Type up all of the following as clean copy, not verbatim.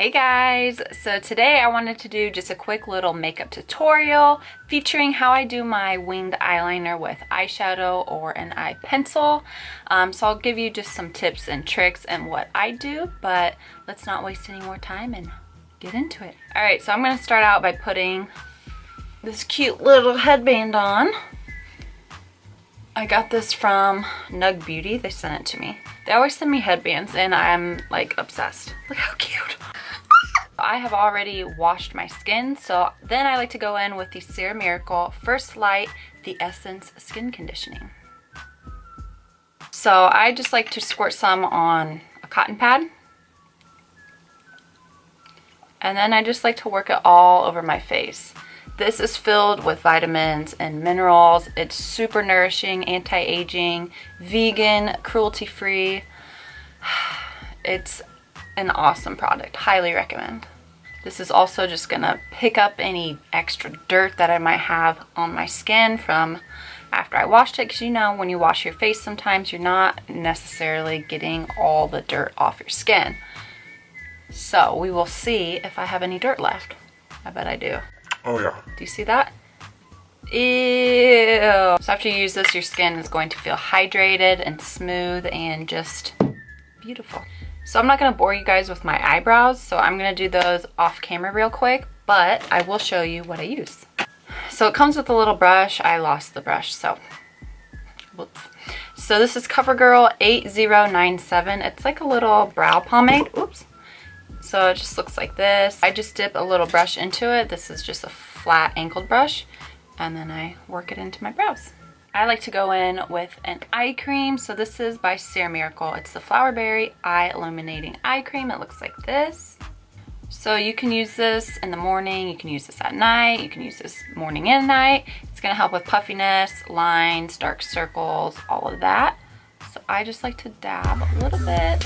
Hey guys, so today I wanted to do just a quick little makeup tutorial featuring how I do my winged eyeliner with eyeshadow or an eye pencil. So I'll give you just some tips and tricks and what I do, but let's not waste any more time and get into it. Alright, so I'm going to start out by putting this cute little headband on. I got this from Nug Beauty, they sent it to me. They always send me headbands and I'm like obsessed. Look how cute. I have already washed my skin, so then I like to go in with the Serum Miracle First Light The Essence Skin Conditioning. So I just like to squirt some on a cotton pad. And then I just like to work it all over my face. This is filled with vitamins and minerals. It's super nourishing, anti-aging, vegan, cruelty-free. It's an awesome product. Highly recommend. This is also just gonna pick up any extra dirt that I might have on my skin from after I washed it, because you know when you wash your face sometimes you're not necessarily getting all the dirt off your skin. So we will see if I have any dirt left. I bet I do. Oh yeah. Do you see that? Ew. So after you use this, your skin is going to feel hydrated and smooth and just beautiful. So I'm not going to bore you guys with my eyebrows, so I'm going to do those off camera real quick, but I will show you what I use. So it comes with a little brush. I lost the brush, so whoops. So this is CoverGirl 8097. It's like a little brow pomade. Oops. So it just looks like this. I just dip a little brush into it. This is just a flat angled brush, and then I work it into my brows. I like to go in with an eye cream. So this is by Serum Miracle. It's the Flower Berry Eye Illuminating Eye Cream. It looks like this. So you can use this in the morning, you can use this at night, you can use this morning and night. It's gonna help with puffiness, lines, dark circles, all of that. So I just like to dab a little bit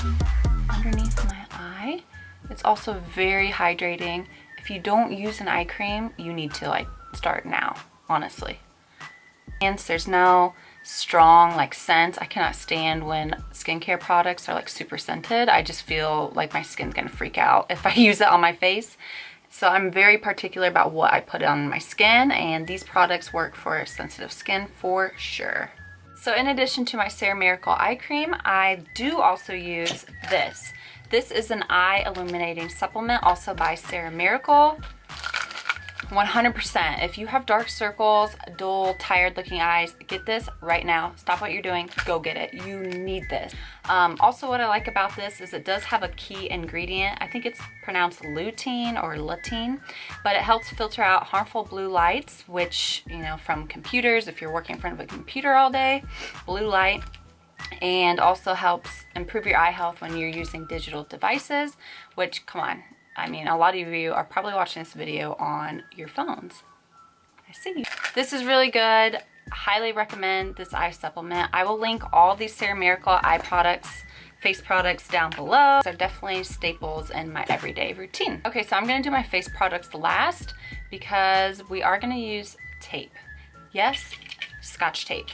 underneath my eye. It's also very hydrating. If you don't use an eye cream, you need to like start now, honestly. And there's no strong like scents. I cannot stand when skincare products are like super scented. I just feel like my skin's gonna freak out if I use it on my face. So I'm very particular about what I put on my skin, and these products work for sensitive skin for sure. So in addition to my Serum Miracle eye cream, I do also use this. This is an eye illuminating supplement, also by Serum Miracle. 100%. If you have dark circles, dull, tired looking eyes, get this right now. Stop what you're doing, go get it. You need this. Also what I like about this is it does have a key ingredient. I think it's pronounced lutein or lutein, but it helps filter out harmful blue lights, which, you know, from computers, if you're working in front of a computer all day, blue light. And also helps improve your eye health when you're using digital devices, which, come on, I mean, a lot of you are probably watching this video on your phones. I see you. This is really good. Highly recommend this eye supplement. I will link all these Serum Miracle eye products, face products down below. They're definitely staples in my everyday routine. Okay, so I'm gonna do my face products last because we are gonna use tape. Yes, Scotch tape.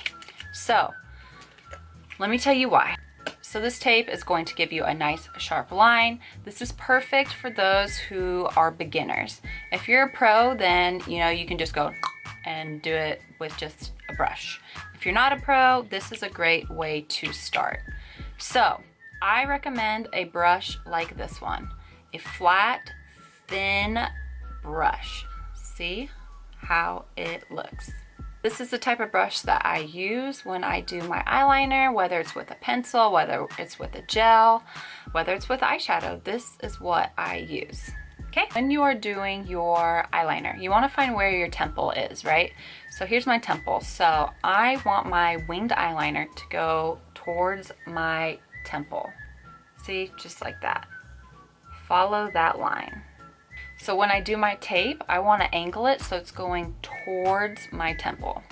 So let me tell you why. So this tape is going to give you a nice sharp line. This is perfect for those who are beginners. If you're a pro, then you know you can just go and do it with just a brush. If you're not a pro, this is a great way to start. So I recommend a brush like this one, a flat, thin brush. See how it looks. This is the type of brush that I use when I do my eyeliner, whether it's with a pencil, whether it's with a gel, whether it's with eyeshadow. This is what I use. Okay, when you are doing your eyeliner, you want to find where your temple is, right? So here's my temple. So I want my winged eyeliner to go towards my temple. See, just like that. Follow that line. So when I do my tape, I want to angle it so it's going towards my temple.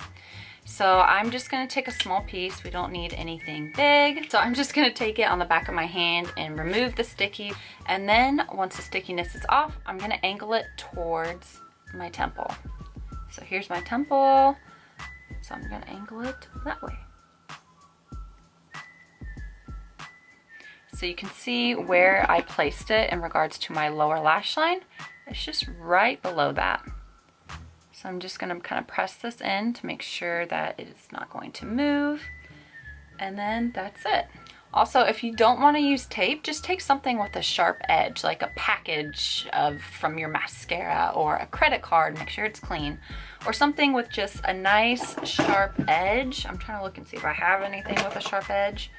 So I'm just going to take a small piece. We don't need anything big. So I'm just going to take it on the back of my hand and remove the sticky. And then once the stickiness is off, I'm going to angle it towards my temple. So here's my temple. So I'm going to angle it that way. So you can see where I placed it in regards to my lower lash line. It's just right below that. So I'm just gonna kind of press this in to make sure that it's not going to move. And then that's it. Also, if you don't want to use tape, just take something with a sharp edge, like a package from your mascara or a credit card, make sure it's clean. Or something with just a nice sharp edge. I'm trying to look and see if I have anything with a sharp edge.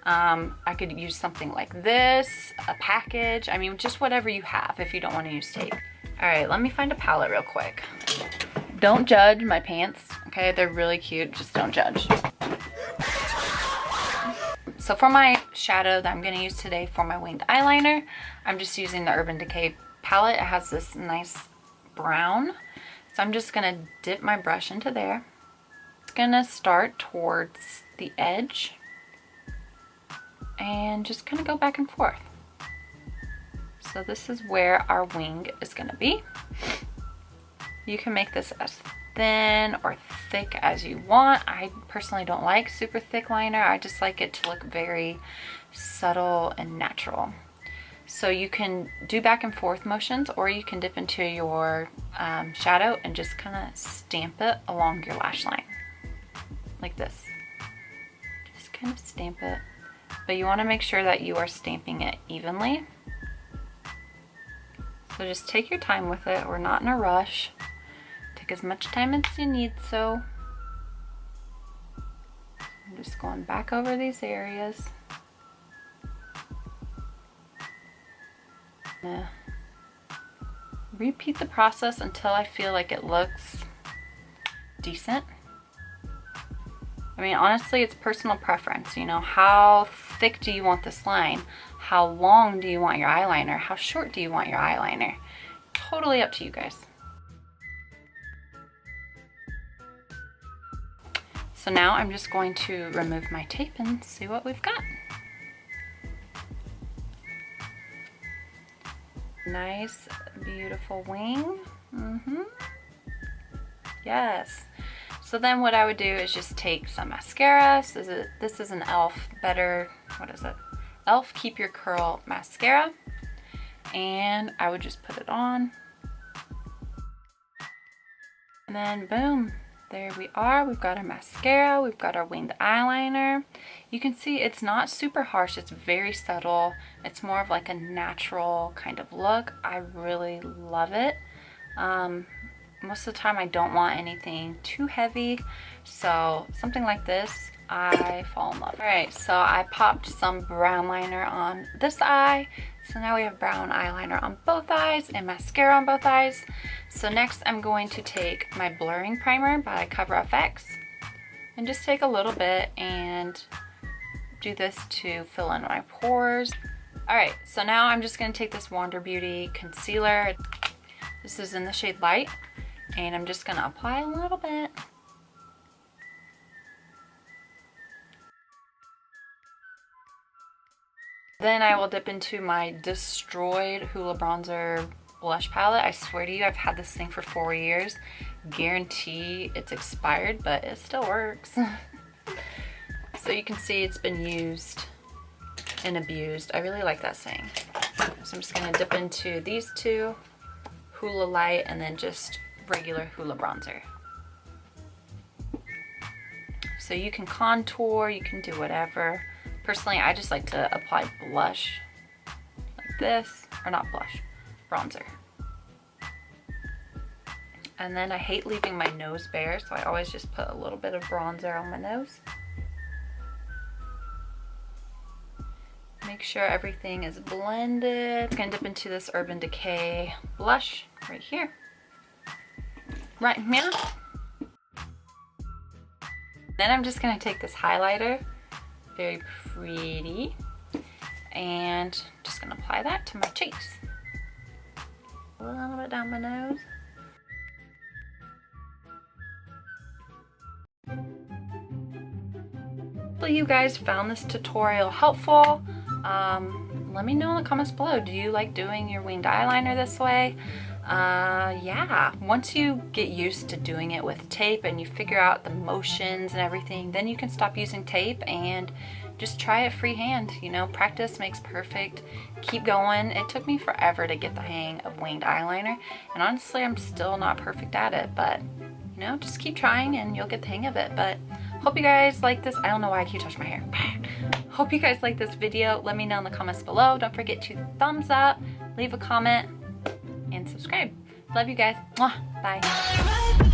I could use something like this, a package. I mean, just whatever you have if you don't want to use tape. All right, let me find a palette real quick. Don't judge my pants, okay? They're really cute, just don't judge. So for my shadow that I'm gonna use today for my winged eyeliner, I'm just using the Urban Decay palette. It has this nice brown. So I'm just gonna dip my brush into there. It's gonna start towards the edge and just kind of go back and forth. So this is where our wing is gonna be. You can make this as thin or thick as you want. I personally don't like super thick liner. I just like it to look very subtle and natural. So you can do back and forth motions, or you can dip into your shadow and just kind of stamp it along your lash line like this. Just kind of stamp it, but you want to make sure that you are stamping it evenly. So just take your time with it. We're not in a rush. Take as much time as you need. So I'm just going back over these areas. Repeat the process until I feel like it looks decent. I mean, honestly, it's personal preference. You know, how thick do you want this line? How long do you want your eyeliner? How short do you want your eyeliner? Totally up to you guys. So now I'm just going to remove my tape and see what we've got. Nice, beautiful wing. Yes. So then what I would do is just take some mascara. So this is an e.l.f. Better, what is it? e.l.f. Keep Your Curl mascara. And I would just put it on. And then boom, there we are. We've got our mascara, we've got our winged eyeliner. You can see it's not super harsh, it's very subtle. It's more of like a natural kind of look. I really love it. Most of the time I don't want anything too heavy, so something like this, I fall in love. All right, so I popped some brown liner on this eye. So now we have brown eyeliner on both eyes and mascara on both eyes. So next I'm going to take my blurring primer by Cover FX and just take a little bit and do this to fill in my pores. All right, so now I'm just gonna take this Wander Beauty concealer. This is in the shade Light, and I'm just gonna apply a little bit. Then I will dip into my Destroyed Hoola Bronzer blush palette. I swear to you, I've had this thing for 4 years. Guarantee it's expired, but it still works. So you can see it's been used and abused. I really like that saying. So I'm just gonna dip into these two, Hoola Light, and then just regular Hoola Bronzer. So you can contour, you can do whatever. Personally, I just like to apply blush like this, or not blush, bronzer. And then I hate leaving my nose bare, so I always just put a little bit of bronzer on my nose. Make sure everything is blended. I'm gonna dip into this Urban Decay blush right here. Right here. Then I'm just gonna take this highlighter, very pretty, and just gonna apply that to my cheeks. A little bit down my nose. Hopefully you guys found this tutorial helpful. Let me know in the comments below. Do you like doing your winged eyeliner this way? Yeah, once you get used to doing it with tape and you figure out the motions and everything, then you can stop using tape and just try it freehand. You know, practice makes perfect. Keep going. It took me forever to get the hang of winged eyeliner, and honestly, I'm still not perfect at it, but you know, just keep trying and you'll get the hang of it. But hope you guys like this. I don't know why I keep touching my hair. Hope you guys like this video. Let me know in the comments below. Don't forget to thumbs up, leave a comment, and subscribe. Love you guys. Mwah. Bye.